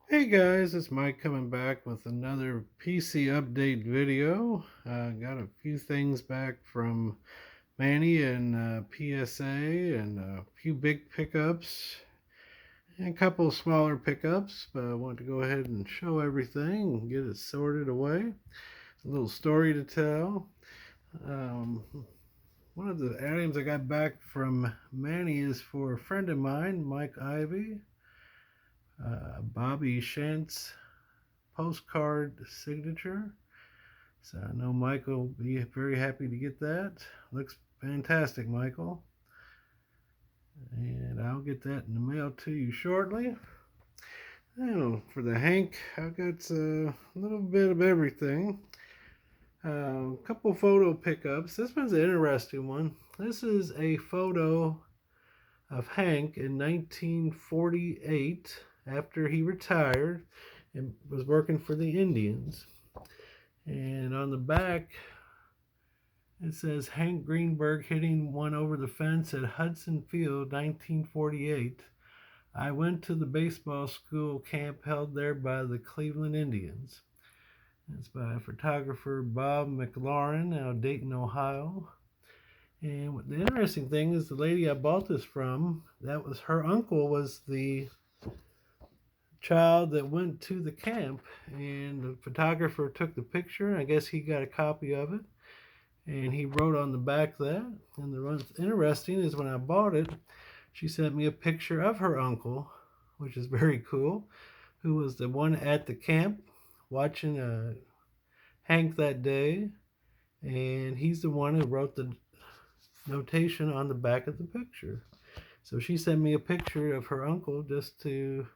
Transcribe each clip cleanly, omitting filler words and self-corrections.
Hey guys, it's Mike coming back with another PC update video. Got a few things back from Manny and PSA and a few big pickups and a couple of smaller pickups, but I want to go ahead and show everything and get it sorted away. A little story to tell. Um, One of the items I got back from Manny is for a friend of mine, Mike Ivy, Bobby Shantz postcard signature. So I know Michael will be very happy to get that. Looks fantastic, Michael. And I'll get that in the mail to you shortly. Now, for the Hank, I've got a little bit of everything. A couple photo pickups. This one's an interesting one. This is a photo of Hank in 1948 after he retired and was working for the Indians. And on the back, it says Hank Greenberg hitting one over the fence at Hudson Field, 1948. I went to the baseball school camp held there by the Cleveland Indians. It's by photographer Bob McLaurin out of Dayton, Ohio. And the interesting thing is the lady I bought this from, that was her uncle was the child that went to the camp, and the photographer took the picture. I guess he got a copy of it, and he wrote on the back that. And the what's interesting is when I bought it, she sent me a picture of her uncle, which is very cool, who was the one at the camp watching Hank that day, and he's the one who wrote the notation on the back of the picture. So she sent me a picture of her uncle just to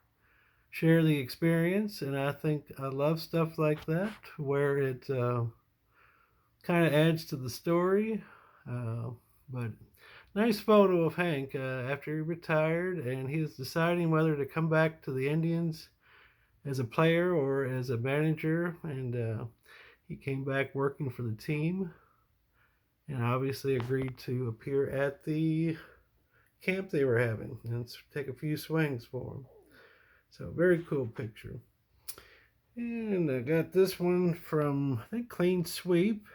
share the experience, and I think I love stuff like that where it kind of adds to the story. But nice photo of Hank after he retired, and he was deciding whether to come back to the Indians as a player or as a manager, and he came back working for the team, and obviously agreed to appear at the camp they were having and take a few swings for him. So very cool picture. And I got this one from, I think, Clean Sweep.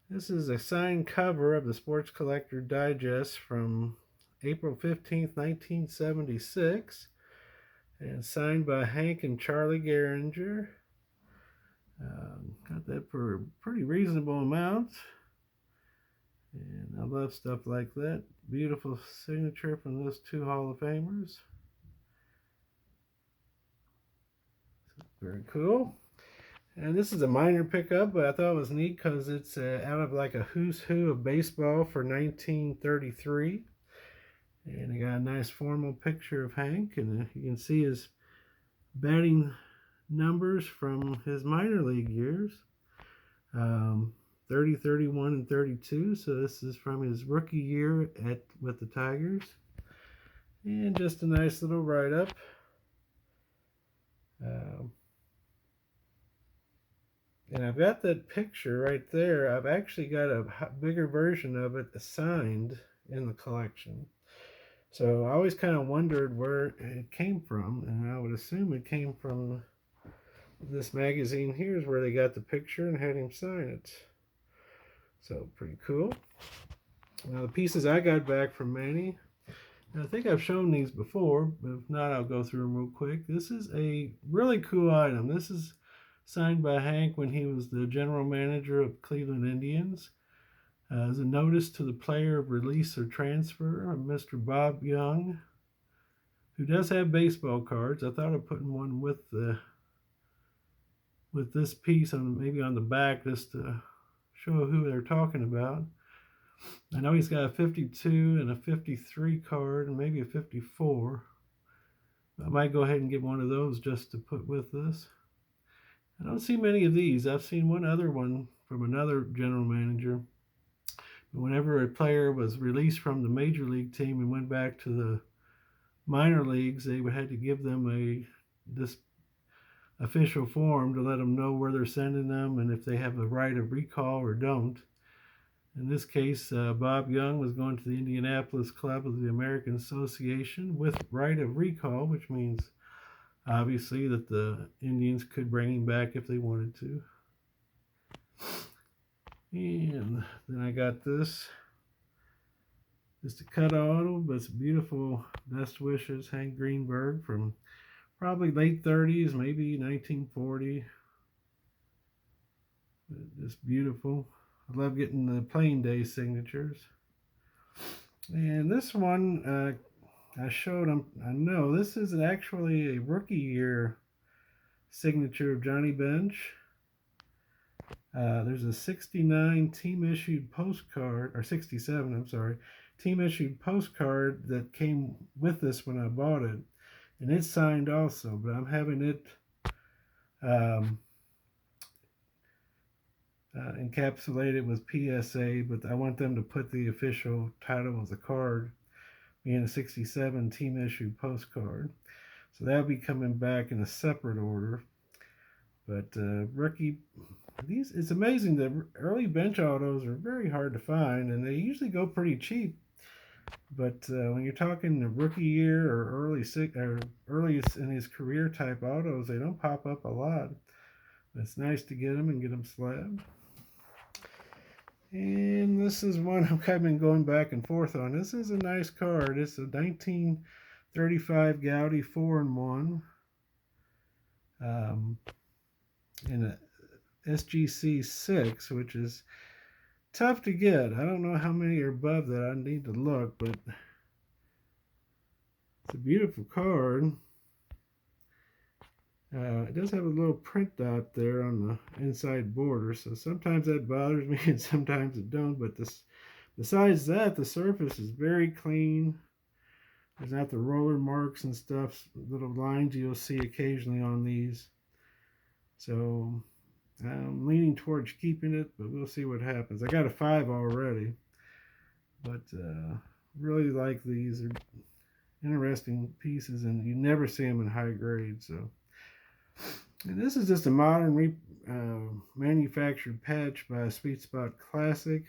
This is a signed cover of the Sports Collector Digest from April 15th, 1976. And signed by Hank and Charlie Gehringer. Got that for a pretty reasonable amount. And I love stuff like that. Beautiful signature from those two Hall of Famers. Very cool. And this is a minor pickup, but I thought it was neat because it's out of like a who's who of baseball for 1933. And I got a nice formal picture of Hank, and you can see his batting numbers from his minor league years. 30, 31, and 32. So this is from his rookie year with the Tigers. And just a nice little write-up. And I've got that picture right there. I've actually got a bigger version of it signed in the collection. So I always kind of wondered where it came from, and I would assume it came from this magazine. Here's where they got the picture and had him sign it. So pretty cool. Now the pieces I got back from Manny, I think I've shown these before, but if not, I'll go through them real quick. This is a really cool item. This is signed by Hank when he was the general manager of Cleveland Indians. As a notice to the player of release or transfer of Mr. Bob Young, who does have baseball cards. I thought of putting one with this piece on maybe on the back just to show who they're talking about. I know he's got a 52 and a 53 card and maybe a 54. I might go ahead and get one of those just to put with this. I don't see many of these. I've seen one other one from another general manager. Whenever a player was released from the major league team and went back to the minor leagues, they would have to give them this official form to let them know where they're sending them and if they have the right of recall or don't. In this case, Bob Young was going to the Indianapolis Club of the American Association with right of recall, which means Obviously, that the Indians could bring him back if they wanted to. And then I got this. Just a cut auto, but it's beautiful. Best wishes, Hank Greenberg, from probably late 30s, maybe 1940. Just beautiful. I love getting the playing day signatures. And this one, I showed them. I know this is actually a rookie year signature of Johnny Bench. There's a 69 team issued postcard, or 67, I'm sorry, team issued postcard that came with this when I bought it. And it's signed also, but I'm having it encapsulated with PSA, but I want them to put the official title of the card being a 67 team issued postcard. So that'll be coming back in a separate order. But rookie, it's amazing that early bench autos are very hard to find, and they usually go pretty cheap. But when you're talking the rookie year or early in his career type autos, they don't pop up a lot. It's nice to get them and get them slabbed. And this is one I've kind of been going back and forth on. This is a nice card. It's a 1935 Gaudi 4-in-1 in a SGC 6, which is tough to get. I don't know how many are above that. I need to look, but it's a beautiful card. It does have a little print dot there on the inside border, so sometimes that bothers me and sometimes it don't. But besides that, the surface is very clean. There's not the roller marks and stuff, little lines you'll see occasionally on these. So I'm leaning towards keeping it, but we'll see what happens. I got a 5 already, but really like these. They're interesting pieces, and you never see them in high grade. So. And this is just a modern manufactured patch by Sweet Spot Classic,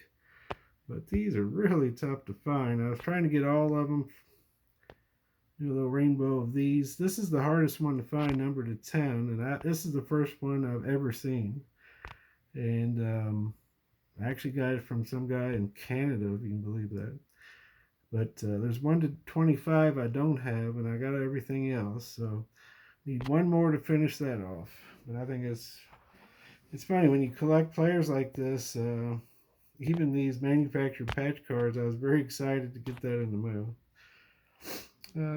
but these are really tough to find. I was trying to get all of them, do a little rainbow of these. This is the hardest one to find, numbered to 10, and this is the first one I've ever seen. And I actually got it from some guy in Canada, if you can believe that. But there's 1 to 25 I don't have, and I got everything else, so need one more to finish that off. But I think it's funny when you collect players like this, even these manufactured patch cards. I was very excited to get that in the mail.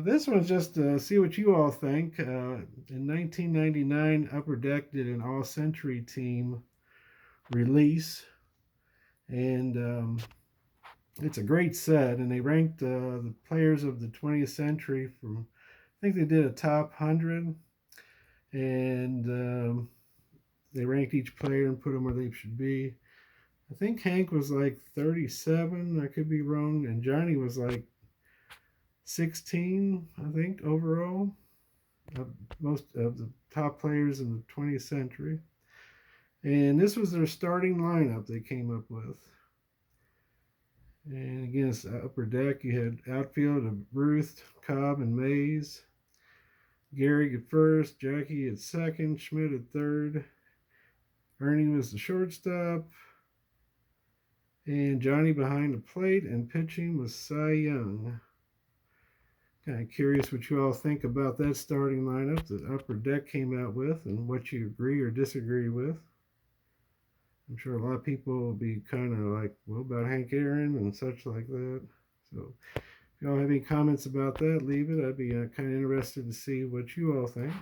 This one's just to see what you all think. In 1999, Upper Deck did an all-century team release, and it's a great set. And they ranked the players of the 20th century from, I think they did a top 100, and they ranked each player and put them where they should be. I think Hank was like 37, I could be wrong, and Johnny was like 16, I think, overall, most of the top players in the 20th century. And this was their starting lineup they came up with. And against Upper Deck, you had outfield of Ruth, Cobb, and Mays. Gary at first, Jackie at second, Schmidt at third. Ernie was the shortstop. And Johnny behind the plate, and pitching was Cy Young. Kind of curious what you all think about that starting lineup that Upper Deck came out with, and what you agree or disagree with. I'm sure a lot of people will be kind of like, what about Hank Aaron and such like that. So if y'all have any comments about that, leave it. I'd be kind of interested to see what you all think.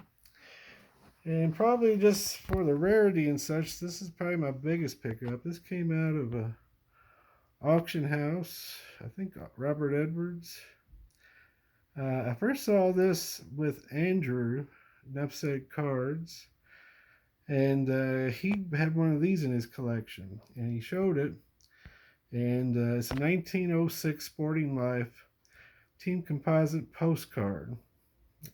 And probably just for the rarity and such, this is probably my biggest pickup. This came out of a auction house, I think Robert Edwards. I first saw this with Andrew, Nupset Cards, and he had one of these in his collection, and he showed it. And it's a 1906 Sporting Life Team Composite postcard.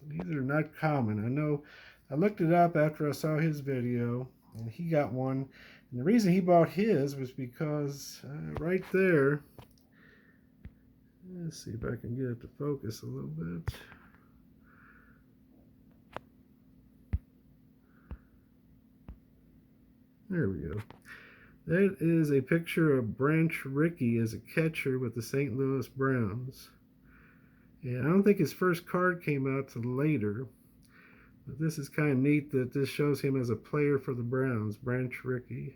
These are not common. I know I looked it up after I saw his video, and he got one. And the reason he bought his was because right there, let's see if I can get it to focus a little bit. There we go. That is a picture of Branch Rickey as a catcher with the St. Louis Browns. And I don't think his first card came out till later. But this is kind of neat that this shows him as a player for the Browns, Branch Rickey.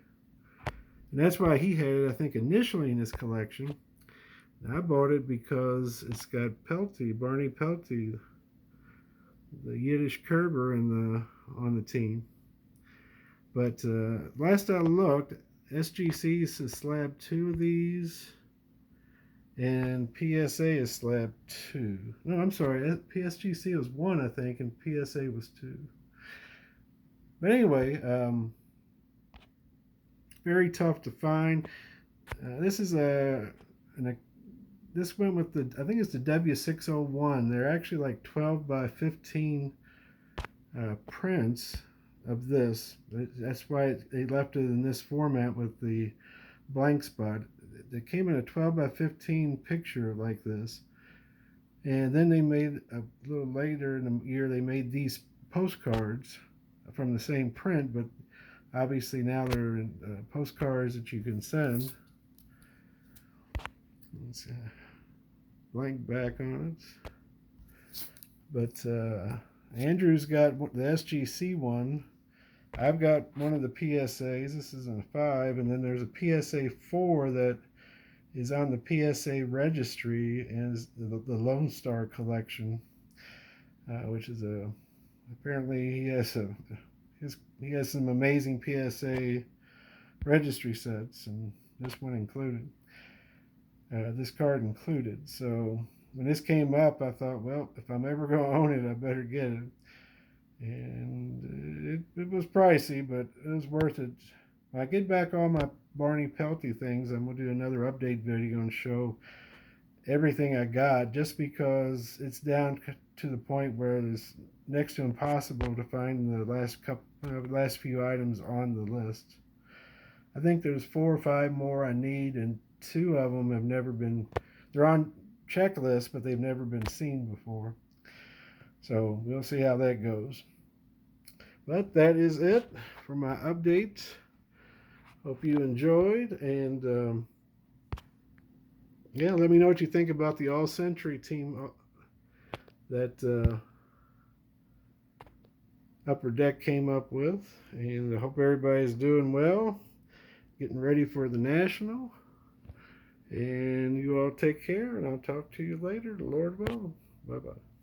And that's why he had it, I think, initially in his collection. And I bought it because it's got Pelty, Barney Pelty, the Yiddish Kerber on the team. But last I looked, SGC has slabbed 2 of these, and PSA is slabbed 2. No, I'm sorry, PSGC was 1, I think, and PSA was 2. But anyway, very tough to find. This is this went with the, I think it's the W601. They're actually like 12 by 15 prints of this. That's why they left it in this format with the blank spot. They came in a 12 by 15 picture like this. And then they made, a little later in the year, they made these postcards from the same print, but obviously now they're in postcards that you can send. Let's see, blank back on it. But Andrew's got the SGC one. I've got one of the PSAs. This is a 5, and then there's a PSA 4 that is on the PSA registry, and is the Lone Star collection, which is apparently he has some amazing PSA registry sets, and this one included. This card included. So when this came up, I thought, well, if I'm ever going to own it, I better get it. And it was pricey, but it was worth it. When I get back all my Barney Pelty things, I'm going to do another update video and show everything I got, just because it's down to the point where it's next to impossible to find the last few items on the list. I think there's 4 or 5 more I need, and 2 of them have never been, they're on checklists, but they've never been seen before. So we'll see how that goes. But that is it for my update. Hope you enjoyed, and yeah, let me know what you think about the All Century team that Upper Deck came up with. And I hope everybody's doing well, getting ready for the National. And you all take care, and I'll talk to you later. The Lord will. Bye-bye.